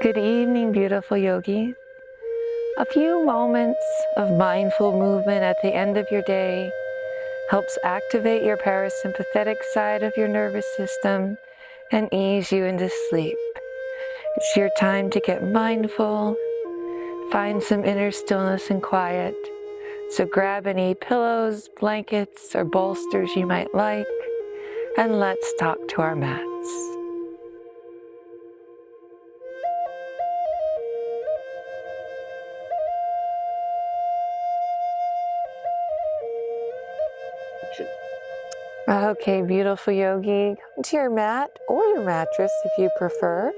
Good evening, beautiful yogi. A few moments of mindful movement at the end of your day helps activate your parasympathetic side of your nervous system and ease you into sleep. It's your time to get mindful, find some inner stillness and quiet. So grab any pillows, blankets, or bolsters you might like, and let's talk to our mats. Okay, beautiful yogi, come to your mat or your mattress if you prefer.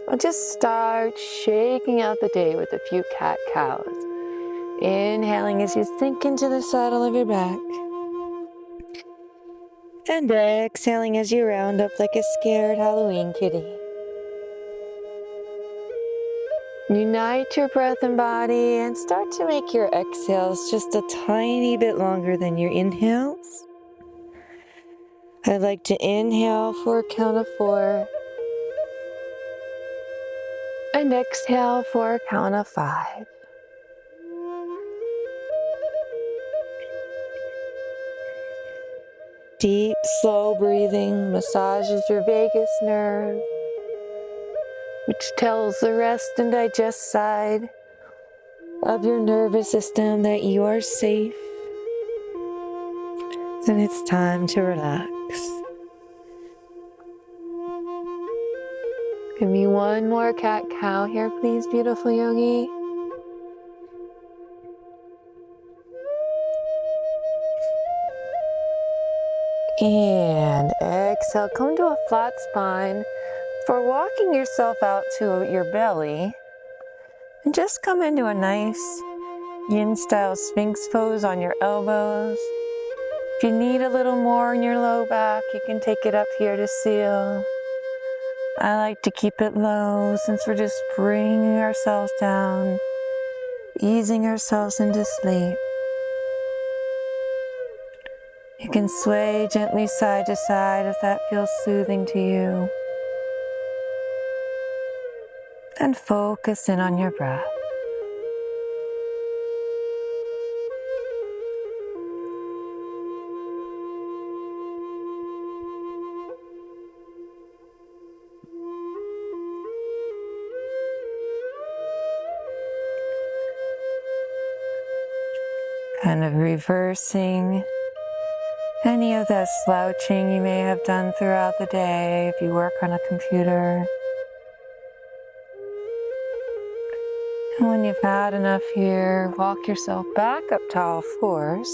I'll just start shaking out the day with a few cat-cows. Inhaling as you sink into the saddle of your back. And exhaling as you round up like a scared Halloween kitty. Unite your breath and body and start to make your exhales just a tiny bit longer than your inhales. I'd like to inhale for a count of 4 and exhale for a count of 5. Deep, slow breathing massages your vagus nerve, which tells the rest and digest side of your nervous system that you are safe. And it's time to relax. Give me one more cat-cow here, please, beautiful yogi. And exhale, come to a flat spine for walking yourself out to your belly. And just come into a nice yin-style sphinx pose on your elbows. If you need a little more in your low back, you can take it up here to seal. I like to keep it low since we're just bringing ourselves down, easing ourselves into sleep. You can sway gently side to side if that feels soothing to you. And focus in on your breath. Kind of reversing any of that slouching you may have done throughout the day if you work on a computer. And when you've had enough here, walk yourself back up to all fours,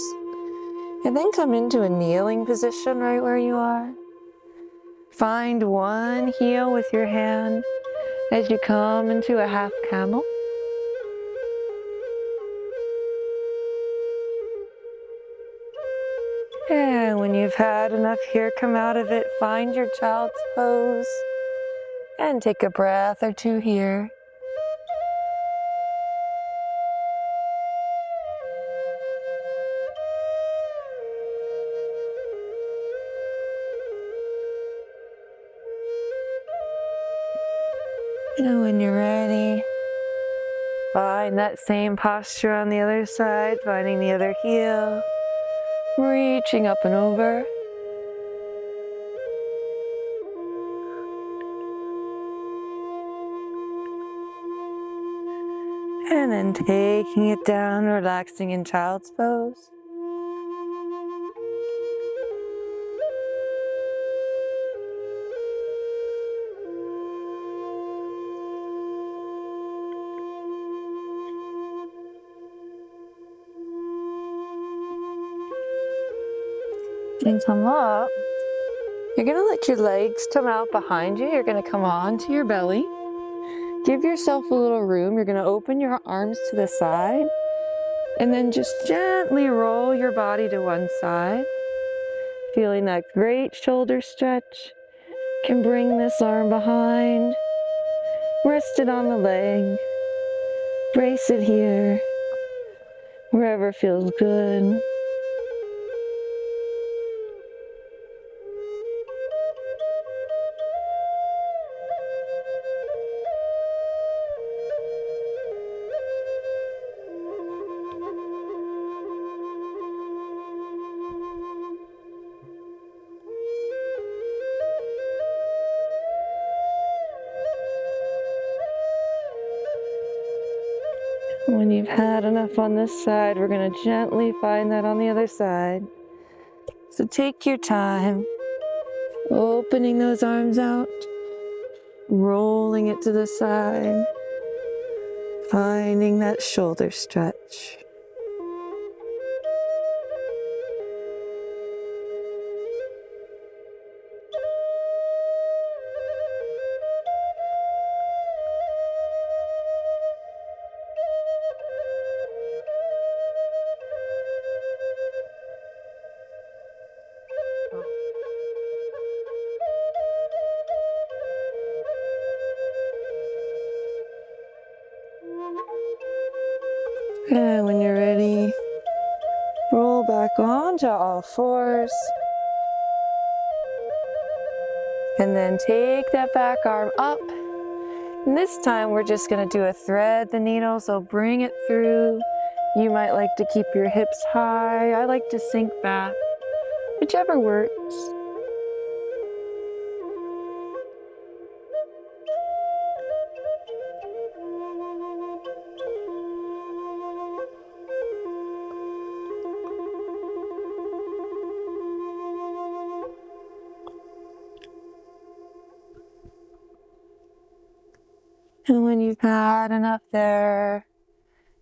and then come into a kneeling position right where you are. Find one heel with your hand as you come into a half camel. And when you've had enough here, come out of it, find your child's pose, and take a breath or two here. And when you're ready, find that same posture on the other side, finding the other heel, reaching up and over. And then taking it down, relaxing in child's pose. And come up. You're going to let your legs come out behind you. You're going to come onto your belly. Give yourself a little room. You're going to open your arms to the side and then just gently roll your body to one side. Feeling that great shoulder stretch. Can bring this arm behind. Rest it on the leg. Brace it here. Wherever feels good. When you've had enough on this side, we're going to gently find that on the other side. So take your time, opening those arms out, rolling it to the side, finding that shoulder stretch. And when you're ready, roll back onto all fours. And then take that back arm up. And this time we're just going to do a thread the needle, so bring it through. You might like to keep your hips high. I like to sink back, whichever works. And when you've had enough there,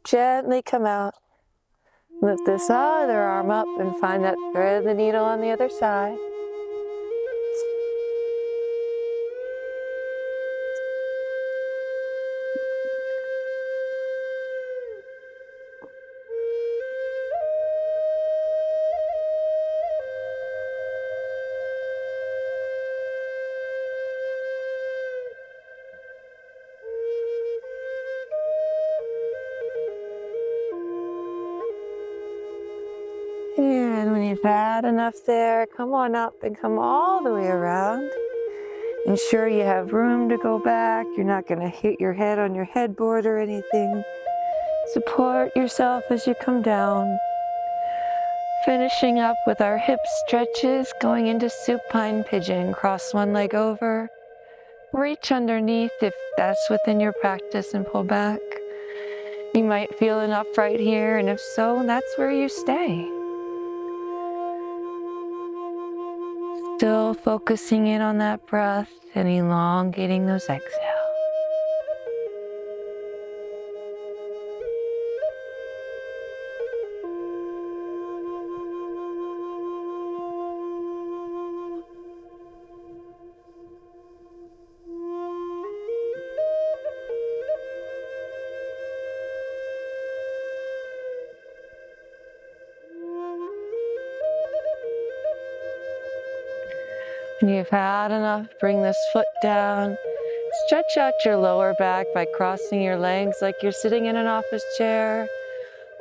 gently come out. Lift this other arm up and find that thread the needle on the other side. And when you've had enough there, come on up and come all the way around. Ensure you have room to go back. You're not going to hit your head on your headboard or anything. Support yourself as you come down. Finishing up with our hip stretches, going into supine pigeon. Cross one leg over. Reach underneath if that's within your practice and pull back. You might feel enough right here, and if so, that's where you stay. Still focusing in on that breath and elongating those exhales. When you've had enough, bring this foot down. Stretch out your lower back by crossing your legs like you're sitting in an office chair.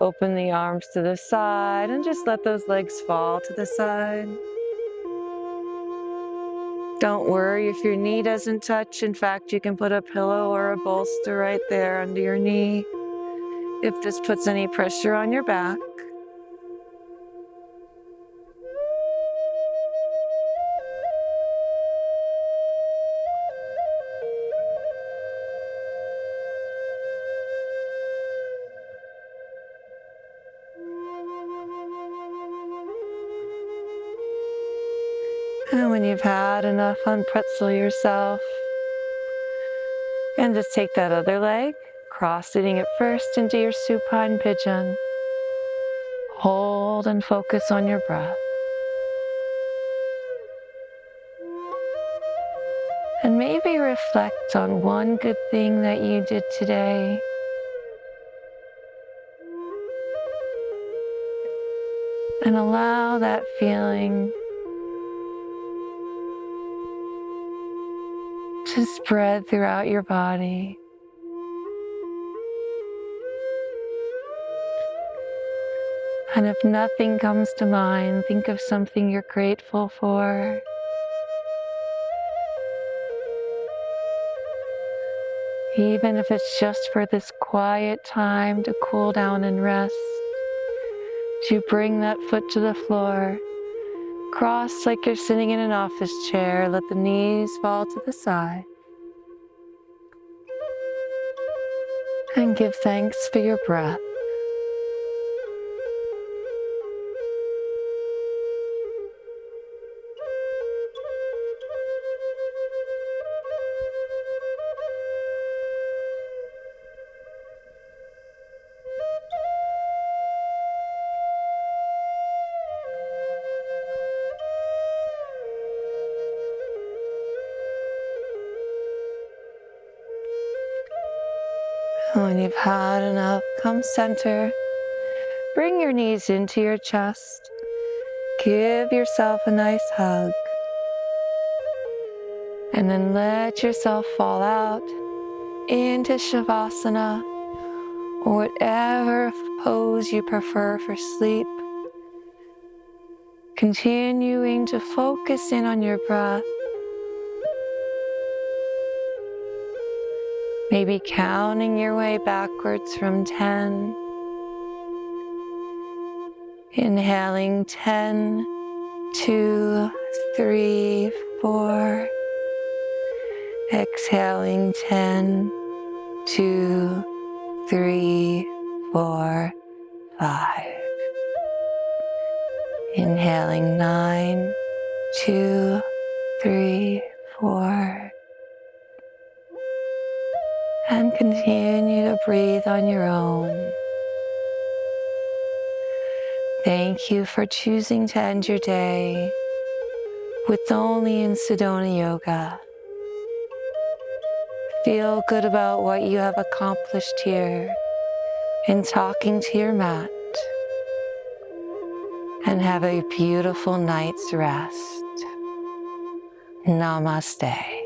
Open the arms to the side and just let those legs fall to the side. Don't worry if your knee doesn't touch. In fact, you can put a pillow or a bolster right there under your knee if this puts any pressure on your back. And when you've had enough, unpretzel yourself. And just take that other leg, cross-seating it first into your supine pigeon. Hold and focus on your breath. And maybe reflect on one good thing that you did today. And allow that feeling to spread throughout your body. And if nothing comes to mind, think of something you're grateful for. Even if it's just for this quiet time to cool down and rest. To bring that foot to the floor. Cross like you're sitting in an office chair. Let the knees fall to the side. And give thanks for your breath. When you've had enough, come center. Bring your knees into your chest. Give yourself a nice hug. And then let yourself fall out into Shavasana, or whatever pose you prefer for sleep. Continuing to focus in on your breath. Maybe counting your way backwards from 10. Inhaling 10, 2, 3, 4. Exhaling 10, 2, 3, 4, 5. Inhaling 9, 2, 3, 4. And continue to breathe on your own. Thank you for choosing to end your day with only In Sedona Yoga. Feel good about what you have accomplished here in talking to your mat. And have a beautiful night's rest. Namaste.